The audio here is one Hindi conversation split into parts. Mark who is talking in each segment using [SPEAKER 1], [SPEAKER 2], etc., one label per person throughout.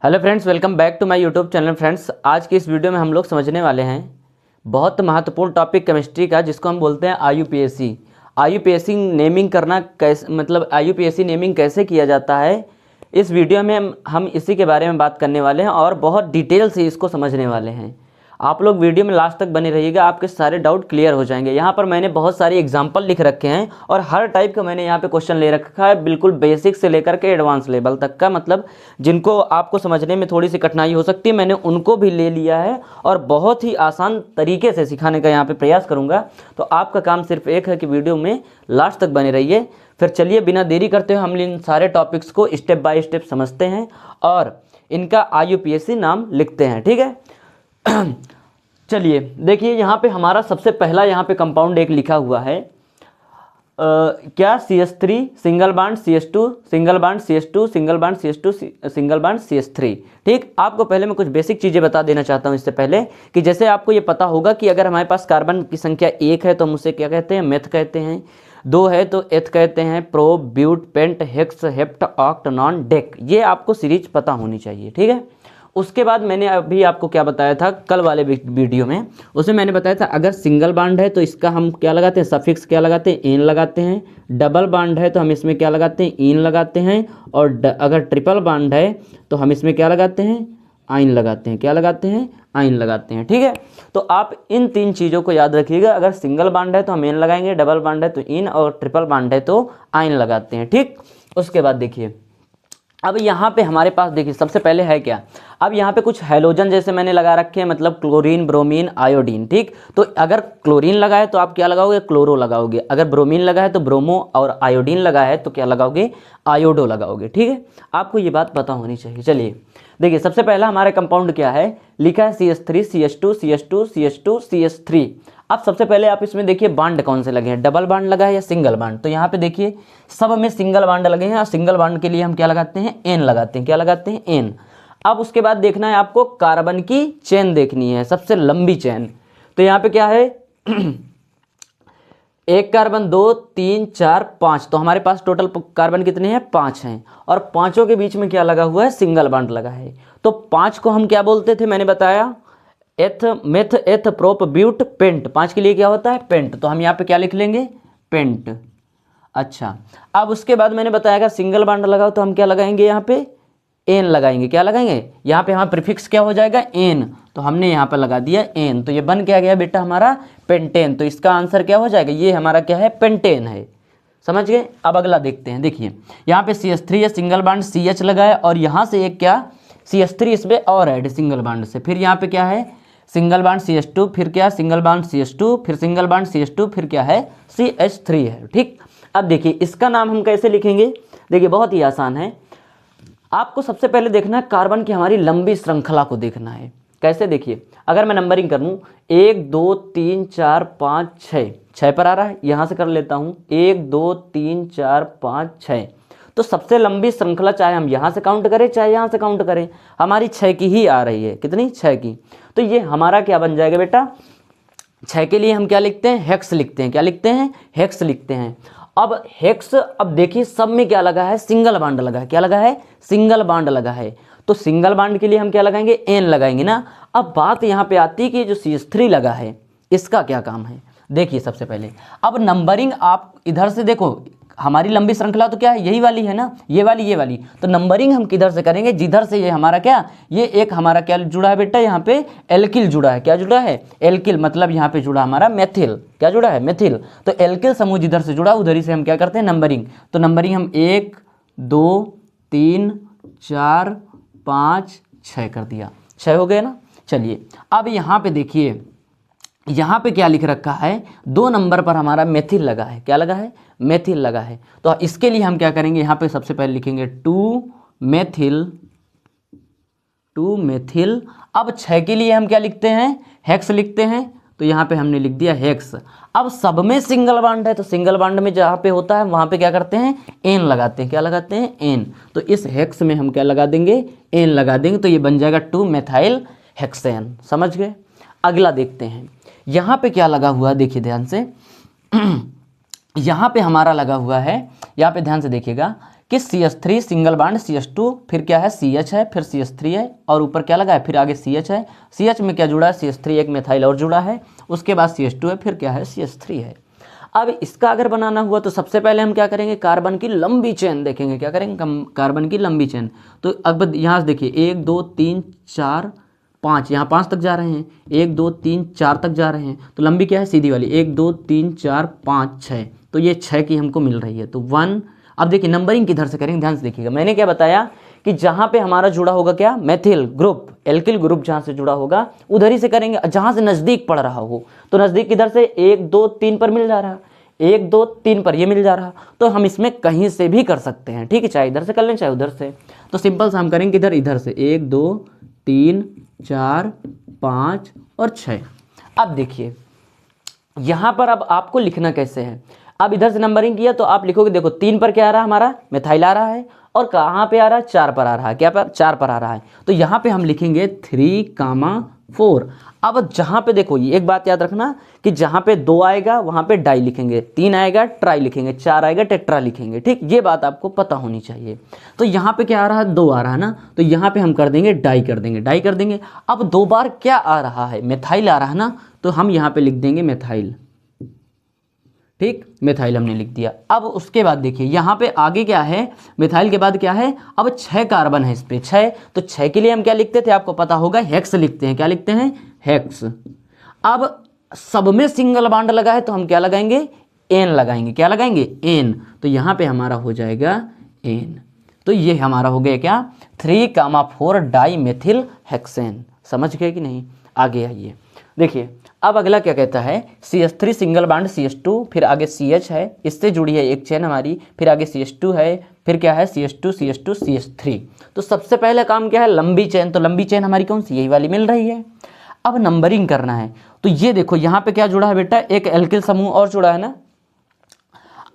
[SPEAKER 1] Hello friends, welcome back to my YouTube channel. Friends, आज की इस वीडियो में हम लोग समझने वाले हैं बहुत महत्वपूर्ण टॉपिक केमिस्ट्री का, जिसको हम बोलते हैं आईयूपीएसी। आईयूपीएसी नेमिंग करना कैसे, मतलब आईयूपीएसी नेमिंग कैसे किया जाता है, इस वीडियो में हम इसी के बारे में बात करने वाले हैं और बहुत डिटेल से इसको समझने वाले हैं। आप लोग वीडियो में लास्ट तक बने रहिएगा, आपके सारे डाउट क्लियर हो जाएंगे। यहाँ पर मैंने बहुत सारे एग्जाम्पल लिख रखे हैं और हर टाइप का मैंने यहाँ पे क्वेश्चन ले रखा है, बिल्कुल बेसिक से लेकर के एडवांस लेवल तक का। मतलब जिनको आपको समझने में थोड़ी सी कठिनाई हो सकती है, मैंने उनको भी ले लिया है और बहुत ही आसान तरीके से सिखाने का यहाँ पे प्रयास करूँगा। तो आपका काम सिर्फ एक है कि वीडियो में लास्ट तक बने रहिए। फिर चलिए बिना देरी करते हुए हम इन सारे टॉपिक्स को स्टेप बाय स्टेप समझते हैं और इनका आईयूपीएसी नाम लिखते हैं। ठीक है, चलिए देखिए, यहाँ पे हमारा सबसे पहला यहाँ पे कंपाउंड एक लिखा हुआ है क्या, CH3 single bond CH2 single bond CH2 single bond CH2 single bond CH3। ठीक, आपको पहले मैं कुछ बेसिक चीज़ें बता देना चाहता हूँ इससे पहले कि जैसे आपको ये पता होगा कि अगर हमारे पास कार्बन की संख्या 1 है तो हम उसे क्या कहते हैं, मेथ कहते हैं। 2 है तो एथ कहते हैं, pro, but, pent, hex, hept, oct, non, dec. ये आपको सीरीज पता होनी चाहिए। ठीक है, उसके बाद मैंने अभी आपको क्या बताया था कल वाले वीडियो में, उसमें मैंने बताया था अगर सिंगल बांड है तो इसका हम क्या लगाते हैं, सफिक्स क्या लगाते हैं, एन लगाते हैं। डबल बांड है तो हम इसमें क्या लगाते हैं, इन लगाते हैं। और अगर ट्रिपल बांड है तो हम इसमें क्या लगाते हैं, आइन लगाते हैं। क्या लगाते हैं, आइन लगाते हैं। ठीक है, तो आप इन 3 चीज़ों को याद रखिएगा। अगर सिंगल बांड है तो हम एन लगाएंगे, डबल बांड है तो इन, और ट्रिपल बांड है तो आइन लगाते हैं। ठीक, उसके बाद देखिए, अब यहाँ पे हमारे पास देखिए सबसे पहले है क्या, अब यहाँ पे कुछ हैलोजन जैसे मैंने लगा रखे हैं, मतलब क्लोरीन, ब्रोमीन, आयोडीन। ठीक, तो अगर क्लोरीन लगा है तो आप क्या लगाओगे, क्लोरो लगाओगे। अगर ब्रोमीन लगा है तो ब्रोमो, और आयोडीन लगा है तो क्या लगाओगे, आयोडो लगाओगे। ठीक है, आपको ये बात पता होनी चाहिए। चलिए देखिए, सबसे पहला हमारा कंपाउंड क्या है, लिखा है CH3 CH2 CH2 CH2 CH3। अब सबसे पहले आप इसमें देखिए बांड कौन से लगे हैं, डबल बांड लगा है या सिंगल बांड। तो यहाँ पे देखिए सब में सिंगल बांड लगे हैं और सिंगल बांड के लिए हम क्या लगाते हैं, एन लगाते हैं। क्या लगाते हैं, एन। अब उसके बाद देखना है आपको कार्बन की चेन देखनी है, सबसे लंबी चेन। तो यहाँ पे क्या है 1 कार्बन 2 3 4 5, तो हमारे पास टोटल कार्बन कितने हैं, 5 हैं। और पांचों के बीच में क्या लगा हुआ है, सिंगल बांड लगा है। तो 5 को हम क्या बोलते थे, मैंने बताया एथ, मेथ, एथ, प्रोप, ब्यूट, पेंट। 5 के लिए क्या होता है, पेंट। तो हम यहाँ पे क्या लिख लेंगे, पेंट। अच्छा, अब उसके बाद मैंने बताया अगर सिंगल बांड लगाओ तो हम क्या लगाएंगे, यहाँ पे एन लगाएंगे। क्या लगाएंगे, यहाँ पे हमारा प्रीफिक्स क्या हो जाएगा, एन। तो हमने यहाँ पे लगा दिया एन, तो ये बन क्या गया बेटा हमारा, पेंटेन। तो इसका आंसर क्या हो जाएगा, ये हमारा क्या है, पेंटेन है। समझ गए। अब अगला देखते हैं। देखिए यहाँ पे CH3 है, सिंगल बांड CH लगा है, और यहाँ से एक क्या CH3 इसमें और ऐड सिंगल बांड से। फिर यहाँ पे क्या है, सिंगल बांड CH2, फिर क्या सिंगल बांड CH2, फिर सिंगल बांड CH2, फिर क्या है, CH3 है। ठीक, अब देखिए इसका नाम हम कैसे लिखेंगे, देखिए बहुत ही आसान है। आपको सबसे पहले देखना है कार्बन की हमारी लंबी श्रृंखला को देखना है। कैसे, देखिए अगर मैं नंबरिंग करूँ 1 2 3 4 5 6, 6 पर आ रहा है, यहाँ से कर लेता हूँ 1 2 3 4 5 6। तो सबसे लंबी श्रृंखला चाहे हम यहाँ से काउंट करें चाहे यहाँ से काउंट करें, हमारी 6 की ही आ रही है। कितनी, 6 की। तो ये हमारा क्या बन जाएगा बेटा, 6 के लिए हम क्या लिखते हैं, हेक्स लिखते हैं। क्या लिखते हैं, हेक्स लिखते हैं। अब हेक्स, अब देखिए सब में क्या लगा है, सिंगल बांड लगा है। क्या लगा है, सिंगल बांड लगा है। तो सिंगल बांड के लिए हम क्या लगाएंगे, एन लगाएंगे ना। अब बात यहाँ पे आती है कि जो CH3 लगा है इसका क्या काम है। देखिए सबसे पहले अब नंबरिंग आप इधर से देखो, हमारी लंबी श्रृंखला तो क्या है, यही वाली है ना, ये वाली। तो नंबरिंग हम किधर से करेंगे, जिधर से ये हमारा क्या, ये एक हमारा क्या जुड़ा है बेटा, यहाँ पे एल्किल जुड़ा है। क्या जुड़ा है, एल्किल। मतलब यहाँ पे जुड़ा हमारा मेथिल। क्या जुड़ा है, मेथिल। तो एल्किल समूह जिधर से जुड़ा उधर ही से हम क्या करते हैं, नंबरिंग। तो नंबरिंग हम 1 2 3 4 5 6 कर दिया, 6 हो गए ना। चलिए अब यहाँ पे देखिए, यहाँ पे क्या लिख रखा है, 2 नंबर पर हमारा मेथिल लगा है। क्या लगा है, मेथिल लगा है। तो इसके लिए हम क्या करेंगे, यहाँ पे सबसे पहले लिखेंगे 2 मेथिल। अब 6 के लिए हम क्या लिखते हैं, हेक्स लिखते हैं। तो यहाँ पे हमने लिख दिया हेक्स। अब सब में सिंगल बांड है, तो सिंगल बांड में जहाँ पे होता है वहाँ पे क्या करते हैं, एन लगाते हैं। क्या लगाते हैं, एन। तो इस हेक्स में हम क्या लगा देंगे, एन लगा देंगे। तो ये बन जाएगा 2 मेथाइल हेक्सेन। समझ गए। अगला देखते हैं, यहाँ पे क्या लगा हुआ है, देखिए ध्यान से यहाँ पे हमारा लगा हुआ है, यहाँ पे ध्यान से देखिएगा कि CH3 सिंगल बॉन्ड CH2, फिर क्या है CH है, फिर CH3 है और ऊपर क्या लगा है, फिर आगे CH है। CH में क्या जुड़ा है, CH3 एक मिथाइल और जुड़ा है, उसके बाद CH2 है, फिर क्या है CH3 है। अब इसका अगर बनाना हुआ तो सबसे पहले हम क्या करेंगे, कार्बन की लंबी चेन देखेंगे। क्या करेंगे, कार्बन की लंबी चेन। तो अब यहाँ से देखिए 1 2 3 4 5, यहाँ 5 तक जा रहे हैं, 1 2 3 4 तक जा रहे हैं, तो लंबी क्या है, सीधी वाली 1 2 3 4 5 6, तो ये 6 की हमको मिल रही है। तो 1, अब देखिए नंबरिंग किधर से करेंगे, ध्यान से देखिएगा। मैंने क्या बताया कि जहाँ पे हमारा जुड़ा होगा क्या, मेथिल ग्रुप, एल्किल ग्रुप जहाँ से जुड़ा होगा उधर ही से करेंगे, जहाँ से नज़दीक पड़ रहा हो। तो नज़दीक किधर से, 1 2 3 पर मिल जा रहा, 1 2 3 पर ये मिल जा रहा, तो हम इसमें कहीं से भी कर सकते हैं, ठीक है, चाहे इधर से कर लें चाहे उधर से। तो सिंपल सा हम करेंगे किधर, इधर से 1 2 3 4 5 और 6। अब देखिए यहाँ पर अब आपको लिखना कैसे है। अब इधर से नंबरिंग किया तो आप लिखोगे, देखो 3 पर क्या आ रहा है, हमारा मिथाइल आ रहा है, और कहाँ पे आ रहा है, 4 पर आ रहा है। क्या पर, 4 पर आ रहा है। तो यहाँ पे हम लिखेंगे 3,4। अब जहाँ पे देखो, ये एक बात याद रखना कि जहाँ पे 2 आएगा वहाँ पे डाई लिखेंगे, 3 आएगा ट्राई लिखेंगे, 4 आएगा टेट्रा लिखेंगे, ठीक, ये बात आपको पता होनी चाहिए। तो यहाँ पे क्या आ रहा है, 2 आ रहा है ना, तो यहाँ पे हम कर देंगे डाई, कर देंगे डाई कर देंगे। अब 2 बार क्या आ रहा है, मिथाइल आ रहा है ना, तो हम यहाँ पे लिख देंगे मिथाइल, ठीक, मिथाइल हमने लिख दिया। अब उसके बाद देखिए यहाँ पे आगे क्या है, मिथाइल के बाद क्या है, अब 6 कार्बन है इस पे, 6, तो 6 के लिए हम क्या लिखते थे, आपको पता होगा, हेक्स लिखते हैं। क्या लिखते हैं, हेक्स। अब सब में सिंगल बॉन्ड लगा है तो हम क्या लगाएंगे, एन लगाएंगे। क्या लगाएंगे, एन। तो यहाँ पे हमारा हो जाएगा एन। तो ये हमारा हो गया क्या, 3,4 डाई मेथिल हेक्सेन। समझ गए कि नहीं। आगे आइए देखिए, अब अगला क्या कहता है, CH3 सिंगल बॉन्ड CH2, फिर आगे CH है, इससे जुड़ी है एक चेन हमारी, फिर आगे CH2 है, फिर क्या है CH2 CH2 CH3। तो सबसे पहले काम क्या है, लंबी चेन। तो लंबी चेन हमारी कौन सी, यही वाली मिल रही है। अब नंबरिंग करना है। तो ये देखो यहाँ पे क्या जुड़ा है बेटा, एक एल्किल समूह और जुड़ा है ना।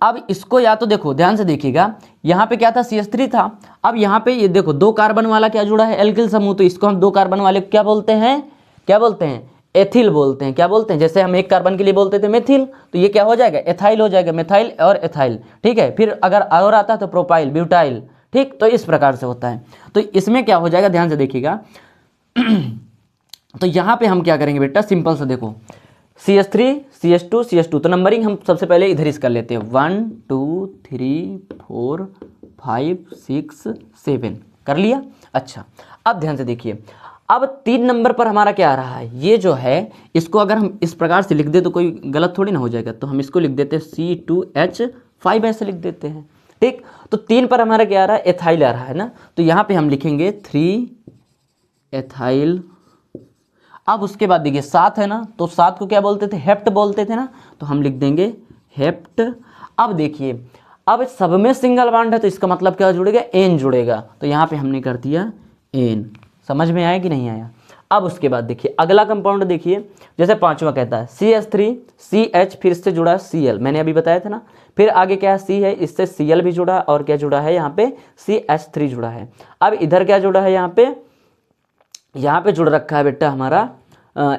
[SPEAKER 1] अब इसको या तो देखो ध्यान से देखिएगा, यहाँ पे क्या था, CH3 था। अब यहाँ पे ये देखो 2 कार्बन वाला क्या जुड़ा है, एल्किल समूह। तो इसको हम 2 कार्बन वाले क्या बोलते हैं, क्या बोलते हैं, एथिल बोलते हैं। क्या बोलते हैं, जैसे हम 1 कार्बन के लिए बोलते थे मेथिल, तो ये क्या हो जाएगा, एथाइल हो जाएगा, मिथाइल और एथाइल, ठीक है। फिर अगर और आता है तो प्रोपाइल, ब्यूटाइल, ठीक। तो इस प्रकार से होता है। तो इसमें क्या हो जाएगा, ध्यान से देखिएगा। तो यहाँ पे हम क्या करेंगे बेटा, सिंपल से देखो, CH3 CH2 CH2, तो नंबरिंग हम सबसे पहले इधर इस कर लेते हैं, 1 2 3 4 5 6 7 कर लिया। अच्छा, अब ध्यान से देखिए, अब 3 नंबर पर हमारा क्या आ रहा है, ये जो है इसको अगर हम इस प्रकार से लिख दे तो कोई गलत थोड़ी ना हो जाएगा। तो हम इसको लिख देते हैं C2H5 ऐसे लिख देते हैं, ठीक। तो 3 पर हमारा क्या आ रहा है, एथाइल आ रहा है ना, तो यहाँ पे हम लिखेंगे 3 एथाइल। अब उसके बाद देखिए 7 है ना, तो 7 को क्या बोलते थे, हेप्ट बोलते थे ना, तो हम लिख देंगे हेप्ट। अब देखिए, अब सब में सिंगल बॉन्ड है तो इसका मतलब क्या जुड़ेगा, एन जुड़ेगा। तो यहाँ पे हमने कर दिया एन। समझ में आया कि नहीं आया। अब उसके बाद देखिए अगला कंपाउंड देखिए, जैसे 5वां कहता है CH3 CH, फिर इससे जुड़ा है Cl, मैंने अभी बताया था ना। फिर आगे क्या है, C है, इससे Cl भी जुड़ा, और क्या जुड़ा है यहाँ पे, CH3 जुड़ा है। अब इधर क्या जुड़ा है, यहाँ पे जुड़ रखा है बेटा हमारा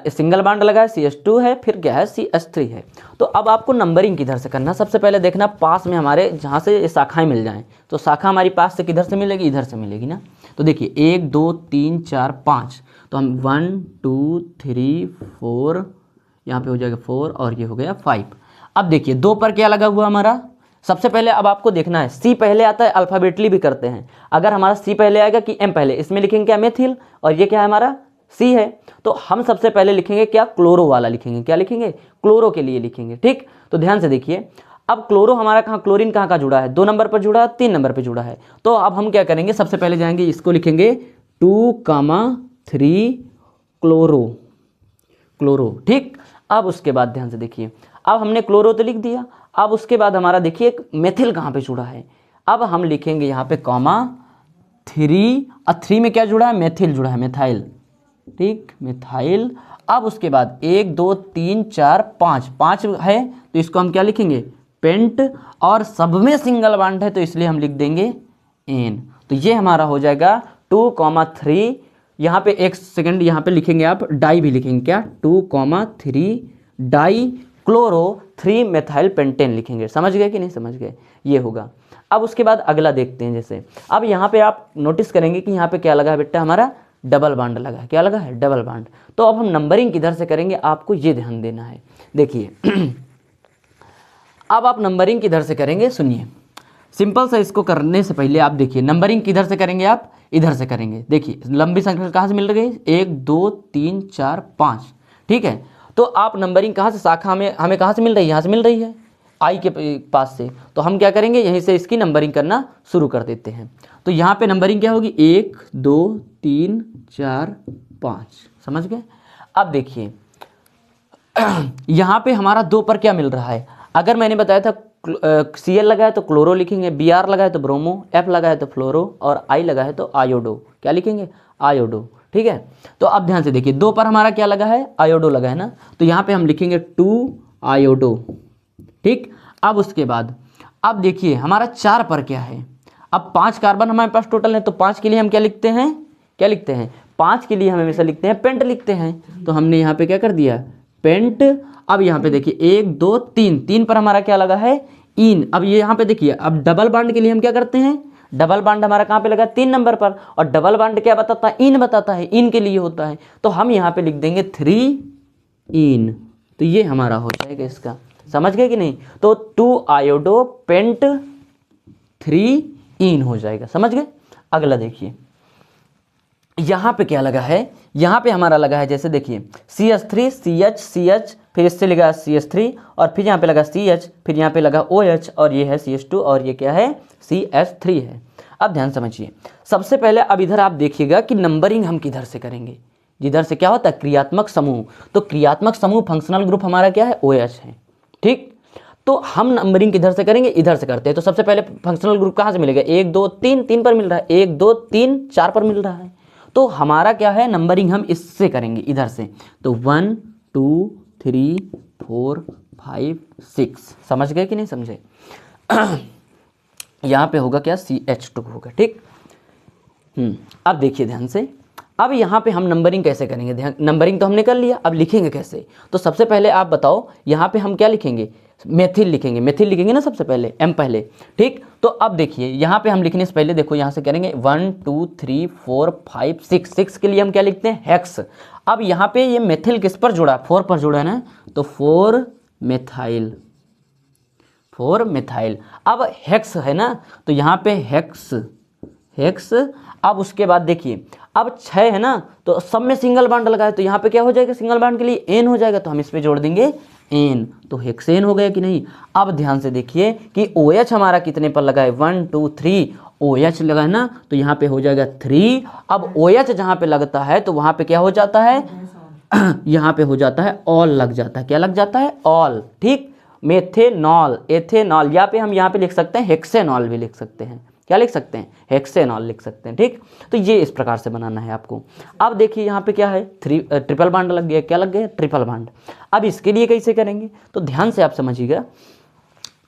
[SPEAKER 1] सिंगल बॉन्ड लगा है, CH2 है, फिर क्या है CH3 है। तो अब आपको नंबरिंग किधर से करना, सबसे पहले देखना पास में हमारे जहाँ से शाखाएं मिल जाएं। तो शाखा हमारी पास से किधर से मिलेगी, इधर से मिलेगी ना। तो देखिए 1 2 3 4 5, तो हम 1 2 3 4, यहाँ पे हो जाएगा 4, और ये हो गया 5। अब देखिए 2 पर क्या लगा हुआ हमारा, सबसे पहले अब आपको देखना है, C पहले आता है, अल्फ़ाबेटली भी करते हैं। अगर हमारा C पहले आएगा कि M पहले, इसमें लिखेंगे क्या, मेथिल, और ये क्या है हमारा C है। तो हम सबसे पहले लिखेंगे क्या, क्लोरो वाला लिखेंगे। क्या लिखेंगे, क्लोरो के लिए लिखेंगे, ठीक। तो ध्यान से देखिए, अब क्लोरो हमारा कहाँ, क्लोरीन कहाँ का जुड़ा है, 2 नंबर पर जुड़ा है, 3 नंबर पर जुड़ा है। तो अब हम क्या करेंगे, सबसे पहले जाएंगे, इसको लिखेंगे 2,3 क्लोरो, क्लोरो, ठीक। अब उसके बाद ध्यान से देखिए, अब हमने क्लोरो तो लिख दिया। अब उसके बाद हमारा देखिए मेथिल कहाँ पे जुड़ा है, अब हम लिखेंगे यहाँ पे (3), और 3 में क्या जुड़ा है, मेथिल जुड़ा है, मेथाइल, ठीक, मिथाइल। अब उसके बाद 1 2 3 4 5, 5 है तो इसको हम क्या लिखेंगे, पेंट, और सब में सिंगल बॉन्ड है तो इसलिए हम लिख देंगे एन। तो ये हमारा हो जाएगा 2,3, यहाँ पे 1 सेकंड यहाँ पे लिखेंगे आप, डाई भी लिखेंगे क्या, 2,3 डाई क्लोरो 3 मेथाइल पेंटेन लिखेंगे। समझ गए कि नहीं समझ गए, ये होगा। अब उसके बाद अगला देखते हैं। जैसे अब यहाँ पे आप नोटिस करेंगे कि यहाँ पे क्या लगा है बेटा, हमारा डबल बॉन्ड लगा है। क्या लगा है? Double bond. तो अब हम नंबरिंग किधर से करेंगे, आपको ये ध्यान देना है। देखिए अब आप नंबरिंग किधर से करेंगे, सुनिए। सिंपल सा इसको करने से पहले आप देखिए नंबरिंग किधर से करेंगे, आप इधर से करेंगे। देखिए लंबी संख्या कहाँ से मिल रही है, 1 2 3 4 5, ठीक है। तो आप नंबरिंग कहाँ से, शाखा में हमें कहाँ से मिल रही है, यहाँ से मिल रही है आई के पास से। तो हम क्या करेंगे, यहीं से इसकी नंबरिंग करना शुरू कर देते हैं। तो यहाँ पे नंबरिंग क्या होगी, 1 2 3 4 5, समझ गए। अब देखिए यहाँ पे हमारा 2 पर क्या मिल रहा है, अगर मैंने बताया था Cl लगा है तो क्लोरो लिखेंगे, Br लगा है तो ब्रोमो, F लगा है तो फ्लोरो और I लगा है तो आयोडो। क्या लिखेंगे, आयोडो, ठीक है। तो अब ध्यान से देखिए 2 पर हमारा क्या लगा है, आयोडो लगा है ना, तो यहाँ पे हम लिखेंगे 2 आयोडो, ठीक। अब उसके बाद अब देखिए हमारा 4 पर क्या है, अब 5 कार्बन हमारे पास टोटल है, तो 5 के लिए हम क्या लिखते हैं, क्या लिखते हैं, 5 के लिए हम हमेशा लिखते हैं पेंट लिखते हैं। तो हमने यहाँ पे क्या कर दिया, पेंट। अब यहाँ पे देखिए 1 2 3, 3 पर हमारा क्या लगा है, इन। अब ये यहाँ पे देखिए, अब डबल बॉन्ड के लिए हम क्या करते हैं, डबल बॉन्ड हमारा कहाँ पे लगा, 3 नंबर पर, और डबल बॉन्ड क्या बताता है, इन बताता है, इन के लिए होता है। तो हम यहाँ पे लिख देंगे 3 इन। तो ये हमारा हो जाएगा इसका, समझ गए कि नहीं। तो 2 आयोडो पेंट 3 इन हो जाएगा, समझ गए। अगला देखिए यहाँ पे क्या लगा है, यहाँ पे हमारा लगा है, जैसे देखिए CH3 CH CH, फिर इससे लगा CH3 और फिर यहाँ पे लगा CH, फिर यहाँ पे लगा OH और ये है CH2 और ये क्या है, CH3 है। अब ध्यान समझिए, सबसे पहले अब इधर आप देखिएगा कि नंबरिंग हम किधर से करेंगे, जिधर से क्या होता है, क्रियात्मक समूह। तो क्रियात्मक समूह फंक्शनल ग्रुप हमारा क्या है, OH है, ठीक। तो हम नंबरिंग किधर से करेंगे, इधर से करते हैं। तो सबसे पहले फंक्शनल ग्रुप कहाँ से मिलेगा, 1 2 3, 3 पर मिल रहा है, 1 2 3 4 पर मिल रहा है। तो हमारा क्या है, नंबरिंग हम इससे करेंगे, इधर से। तो 1 2 3 4 5 6, समझ गए कि नहीं समझे। यहाँ पे होगा क्या, CH2 होगा, ठीक। अब देखिए ध्यान से, अब यहाँ पे हम नंबरिंग कैसे करेंगे, ध्यान, नंबरिंग तो हमने कर लिया, अब लिखेंगे कैसे। तो सबसे पहले आप बताओ, यहाँ पे हम क्या लिखेंगे, मेथिल लिखेंगे, मेथिल लिखेंगे ना सबसे पहले, M पहले, ठीक। तो अब देखिए यहाँ पे हम लिखने से पहले देखो यहाँ से करेंगे 1 2 3 4 5 6, 6 के लिए हम क्या लिखते हैं, हेक्स। अब यहाँ पे ये मेथिल किस पर जुड़ा, 4 पर जुड़ा है ना, तो 4 मेथाइल, 4 मेथाइल। अब हेक्स है ना, तो यहाँ पे हेक्स, हेक्स। अब उसके बाद देखिए अब 6 है ना, तो सब में सिंगल बॉन्ड लगा है, तो यहाँ पे क्या हो जाएगा, सिंगल बॉन्ड के लिए N हो जाएगा, तो हम इस पे जोड़ देंगे N, तो हेक्सेन हो गया कि नहीं। अब ध्यान से देखिए कि OH हमारा कितने पर लगा है, 1 2 3, OH लगा है ना, तो यहाँ पे हो जाएगा 3। अब OH जहाँ पे लगता है तो वहाँ पे क्या हो जाता है, यहाँ पे हो जाता है ऑल लग जाता है, क्या लग जाता है, ऑल, ठीक। मेथेनॉल, एथेनॉल, या पे हम यहाँ पे लिख सकते हैं हेक्सेनॉल भी लिख सकते हैं, क्या लिख सकते हैं, हेक्सेनॉल लिख सकते हैं, ठीक। तो ये इस प्रकार से बनाना है आपको। अब देखिए यहाँ पे क्या है, ट्रिपल बॉन्ड लग गया, क्या लग गया, ट्रिपल बॉन्ड। अब इसके लिए कैसे करेंगे, तो ध्यान से आप समझिएगा।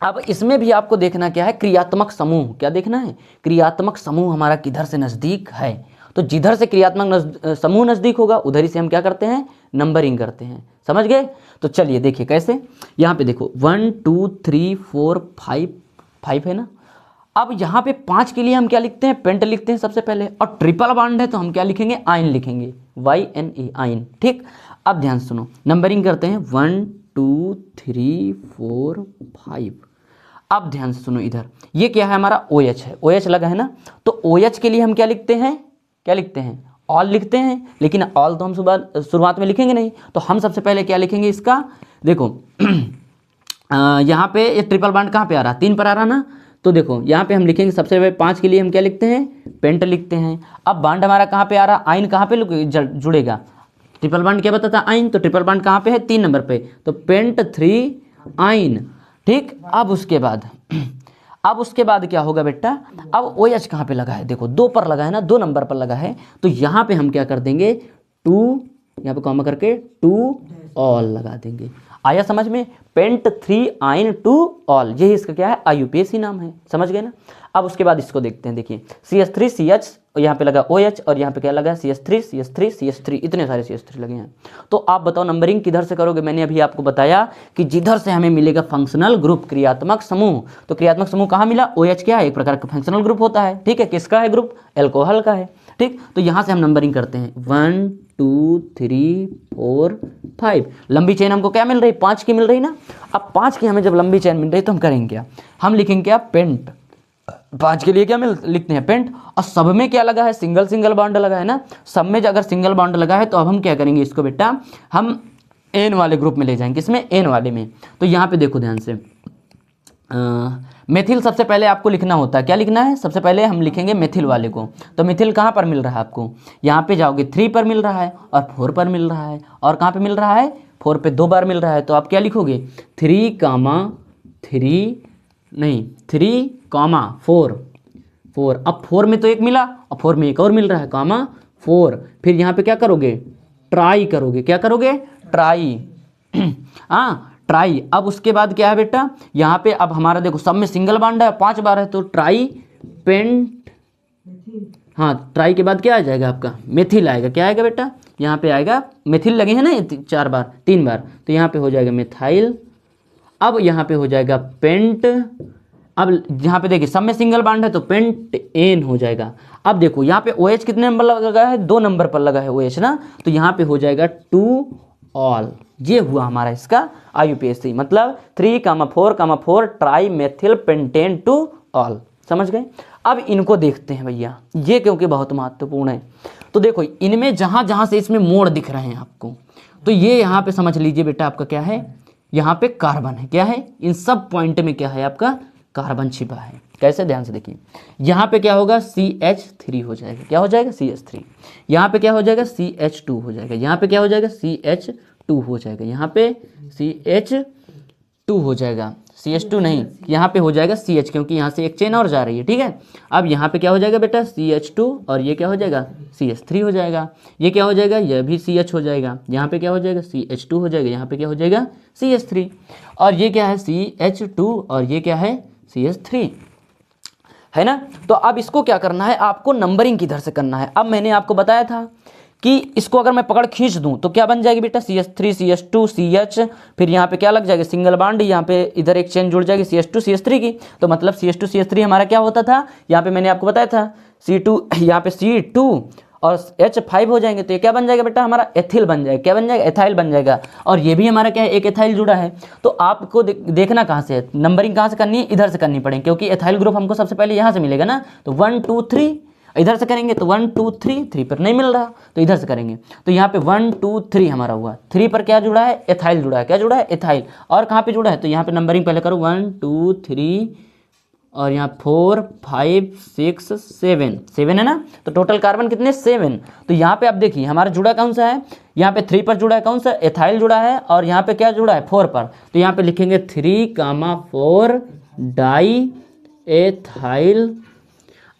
[SPEAKER 1] अब इसमें भी आपको देखना क्या है, क्रियात्मक समूह, क्या देखना है, क्रियात्मक समूह हमारा किधर से नज़दीक है। तो जिधर से क्रियात्मक समूह नज़दीक होगा उधर ही से हम क्या करते हैं, नंबरिंग करते हैं, समझ गए। तो चलिए देखिए कैसे, यहाँ पे देखो 1 2 3 4 5, 5 है ना। अब यहाँ पे 5 के लिए हम क्या लिखते हैं, पेंट लिखते हैं सबसे पहले, और ट्रिपल बॉन्ड है तो हम क्या लिखेंगे, आयन लिखेंगे, YNE, आयन, ठीक। अब ध्यान सुनो, नंबरिंग करते हैं 1 2 3 4 5। अब ध्यान से सुनो, इधर ये क्या है, हमारा OH है, OH लगा है ना, तो OH के लिए हम क्या लिखते हैं, क्या लिखते हैं, ऑल लिखते हैं। लेकिन ऑल तो हम शुरुआत में लिखेंगे नहीं, तो हम सबसे पहले क्या लिखेंगे इसका, देखो यहाँ पे ये ट्रिपल बॉन्ड कहाँ पे आ रहा है, 3 पर आ रहा ना, तो देखो यहाँ पे हम लिखेंगे सबसे पहले 5 के लिए हम क्या लिखते हैं, पेंट लिखते हैं। अब बॉन्ड हमारा कहाँ पे आ रहा है, आयन कहाँ पे जुड़ेगा, ट्रिपल बॉन्ड क्या बताता है, आयन, तो ट्रिपल बॉन्ड कहाँ पे है, 3 नंबर पे, तो पेंट 3 आयन, ठीक। अब उसके बाद क्या होगा बेटा, अब OH कहाँ पे लगा है, देखो 2 पर लगा है ना, 2 नंबर पर लगा है, तो यहाँ पे हम क्या कर देंगे, 2, यहाँ पे कॉमा करके 2 ऑल लगा देंगे। आया समझ में? पेंट 3 आइन टू ऑल, यही इसका क्या है, IUPAC नाम है। समझ गए ना? अब उसके बाद इसको देखते हैं। देखिए CH3 CH, यहाँ पे लगा OH और यहाँ पे क्या लगा CH3 CH3 CH3, इतने सारे CH3 लगे हैं। तो आप बताओ नंबरिंग किधर से करोगे? मैंने अभी आपको बताया कि जिधर से हमें मिलेगा फंक्शनल ग्रुप, क्रियात्मक समूह। तो क्रियात्मक समूह कहाँ मिला? OH क्या है, एक प्रकार का फंक्शनल ग्रुप होता है, ठीक है। किसका है ग्रुप? एल्कोहल का है, ठीक। तो यहाँ से हम नंबरिंग करते हैं 1 2 3 4 5। लंबी चेन हमको क्या मिल रही? 5 की मिल रही ना। अब 5 की हमें जब लंबी चेन मिल रही तो हम करेंगे क्या? हम लिखेंगे क्या? पेंट। 5 के लिए क्या लिखते हैं? पेंट। और सब में क्या लगा है? सिंगल सिंगल बॉन्ड लगा है ना। सब में अगर सिंगल बॉन्ड लगा है तो अब हम क्या करेंगे इसको बेटा, हम एन वाले ग्रुप में ले जाएंगे। किसमें? एन वाले में। तो यहाँ पे देखो ध्यान से, मेथिल सबसे पहले आपको लिखना होता है। क्या लिखना है? सबसे पहले हम लिखेंगे मेथिल वाले को। तो मेथिल कहाँ पर मिल रहा है आपको? यहाँ पे जाओगे 3 पर मिल रहा है और 4 पर मिल रहा है, और कहाँ पे मिल रहा है? 4 पे 2 बार मिल रहा है। तो आप क्या लिखोगे? 3, 4। अब 4 में तो एक मिला और 4 में एक और मिल रहा है, 4। फिर यहाँ पे क्या करोगे? ट्राई करोगे। क्या करोगे? ट्राई। हाँ, ट्राई। अब उसके बाद क्या है बेटा? यहाँ पे अब हमारा देखो सब में सिंगल बॉन्ड है, 5 बार है, तो ट्राई पेंट। हाँ, ट्राई के बाद क्या आ जाएगा आपका? मेथिल आएगा। क्या आएगा बेटा? यहाँ पे आएगा मेथिल लगे हैं ना 3 बार, तो यहाँ पे हो जाएगा मेथाइल। अब यहाँ पे हो जाएगा पेंट। अब यहाँ पे देखिए सब में सिंगल बॉन्ड है तो पेंट एन हो जाएगा। अब देखो यहाँ पे OH कितने नंबर लगा है? 2 नंबर पर लगा है OH ना, तो यहाँ पे हो जाएगा 2 ऑल। ये हुआ हमारा इसका IUPAC, मतलब 3, 4, 4 ट्राई मेथिल पेंटेन 2 ऑल। समझ गए? अब इनको देखते हैं भैया, ये क्योंकि बहुत महत्वपूर्ण है। तो देखो इनमें जहाँ जहाँ से इसमें मोड़ दिख रहे हैं आपको, तो ये यहाँ पे समझ लीजिए बेटा आपका क्या है? यहाँ पे कार्बन है। क्या है? इन सब पॉइंट में क्या है आपका? कार्बन छिपा है। कैसे? ध्यान से देखिए, यहाँ पे क्या होगा? CH3 हो जाएगा। क्या हो जाएगा? CH3। यहाँ पे क्या हो जाएगा? CH2 हो जाएगा। यहाँ पे क्या हो जाएगा? CH2 हो जाएगा। यहाँ पे CH2 हो जाएगा। CH2 नहीं, यहाँ पे हो जाएगा CH, क्योंकि यहाँ से एक चेन और जा रही है, ठीक है। अब यहाँ पे क्या हो जाएगा बेटा? CH2, और ये क्या हो जाएगा? CH3 हो जाएगा। ये क्या हो जाएगा? यह भी CH हो जाएगा। यहाँ पे क्या हो जाएगा? CH2 हो जाएगा। यहाँ पे क्या हो जाएगा? CH3। और ये क्या है? CH2, और ये क्या है? CH3, है ना। तो अब इसको क्या करना है आपको? नंबरिंग किधर से करना है? अब मैंने आपको बताया था कि इसको अगर मैं पकड़ खींच दूं तो क्या बन जाएगी बेटा? CH3 CH2 CH, फिर यहाँ पे क्या लग जाएगा? Single bond. यहाँ पे इधर एक चेन जुड़ जाएगी CH2 CH3 की। तो मतलब CH2 CH3 हमारा क्या होता था? यहाँ पे मैंने आपको बताया था C2, यहाँ पे C2 और H5 हो जाएंगे, तो ये क्या बन जाएगा बेटा? हमारा एथिल बन जाएगा। क्या बन जाएगा? एथाइल बन जाएगा। और ये भी हमारा क्या है? एक एथाइल जुड़ा है। तो आपको देखना कहाँ से है, नंबरिंग कहाँ से करनी है? इधर से करनी पड़ेगी, क्योंकि एथाइल ग्रुप हमको सबसे पहले यहाँ से मिलेगा ना। तो 1 2 3 इधर से करेंगे, तो 1 2 3 पर नहीं मिल रहा तो इधर से करेंगे। तो यहाँ पे 1 2 3 हमारा हुआ। 3 पर क्या जुड़ा है? एथाइल जुड़ा है। क्या जुड़ा है? एथाइल। और कहाँ पे जुड़ा है? तो यहाँ पे नंबरिंग पहले करो, 1 2 3 और यहाँ 4 5 6 7 है ना। तो टोटल कार्बन कितने? 7। तो यहाँ पे आप देखिए हमारा जुड़ा कौन सा है? यहाँ पे 3 पर जुड़ा है, कौन सा? एथाइल जुड़ा है। और यहाँ पे क्या जुड़ा है? 4 पर। तो यहाँ पे लिखेंगे 3, 4 डाई एथाइल।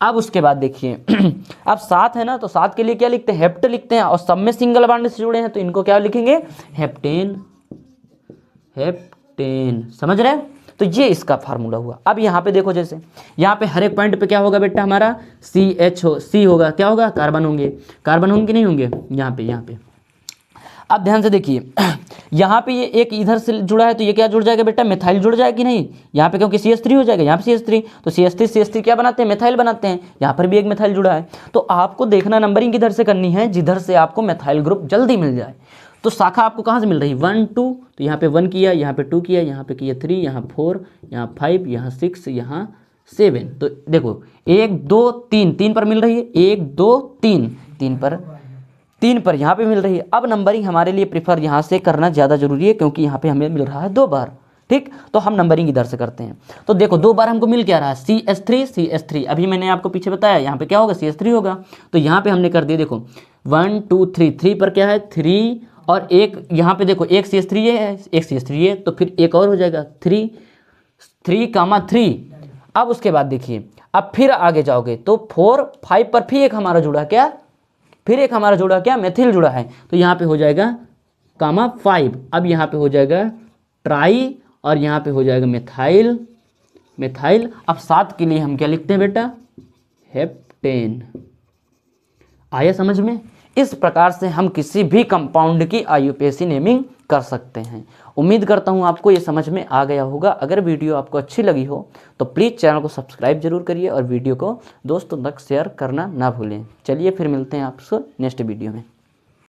[SPEAKER 1] अब उसके बाद देखिए अब 7 है ना, तो 7 के लिए क्या लिखते हैं? हेप्ट लिखते हैं। और सब में सिंगल बॉन्ड से जुड़े हैं तो इनको क्या लिखेंगे? हेप्टेन। समझ रहे हैं? तो ये इसका फार्मूला हुआ। अब यहाँ पे देखो, जैसे यहाँ पे हर एक पॉइंट पे क्या होगा बेटा? हमारा C होगा। क्या होगा? कार्बन होंगे। कार्बन होंगे कि नहीं होंगे? यहाँ पे अब ध्यान से देखिए यहाँ पे ये एक इधर से जुड़ा है, तो ये क्या जुड़ जाएगा बेटा? मेथाइल जुड़ जाएगा कि नहीं? यहाँ पे क्योंकि CH3 हो जाएगा। यहाँ पे CH3, तो CH3 क्या बनाते हैं? मेथाइल बनाते हैं। यहाँ पर भी एक मेथाइल जुड़ा है। तो आपको देखना नंबरिंग किधर से करनी है? जिधर से आपको मेथाइल ग्रुप जल्दी मिल जाए। तो शाखा आपको कहाँ से मिल रही है? 1 2, तो यहाँ पे 1 किया, यहाँ पे 2 किया, यहाँ पे किया 3, यहाँ 4, यहाँ 5, यहाँ 6, यहाँ 7। तो देखो 1 2 3 पर मिल रही है। 1 2 3 पर यहाँ पे मिल रही है। अब नंबरिंग हमारे लिए प्रीफर यहाँ से करना ज़्यादा जरूरी है, क्योंकि यहाँ पे हमें मिल रहा है 2 बार। ठीक, तो हम नंबरिंग इधर से करते हैं। तो देखो 2 बार हमको मिल क्या रहा है? CH3 अभी मैंने आपको पीछे बताया, यहाँ पे क्या होगा? CH3 होगा। तो यहाँ पे हमने कर दिया, देखो 1 2 3 पर क्या है? 3, और एक यहाँ पे देखो एक CH3 है, एक CH3 है, तो फिर एक और हो जाएगा 3 3। अब उसके बाद देखिए, अब फिर आगे जाओगे तो 4 5 पर फिर एक हमारा जुड़ा क्या? फिर एक हमारा जुड़ा क्या? मेथिल जुड़ा है। तो यहाँ पे हो जाएगा 5। अब यहाँ पे हो जाएगा ट्राई और यहाँ पे हो जाएगा मिथाइल, मिथाइल। अब 7 के लिए हम क्या लिखते हैं बेटा, हेप्टेन। आया समझ में? इस प्रकार से हम किसी भी कंपाउंड की IUPAC नेमिंग कर सकते हैं। उम्मीद करता हूँ आपको ये समझ में आ गया होगा। अगर वीडियो आपको अच्छी लगी हो तो प्लीज़ चैनल को सब्सक्राइब जरूर करिए और वीडियो को दोस्तों तक शेयर करना ना भूलें। चलिए फिर मिलते हैं आपसे नेक्स्ट वीडियो में।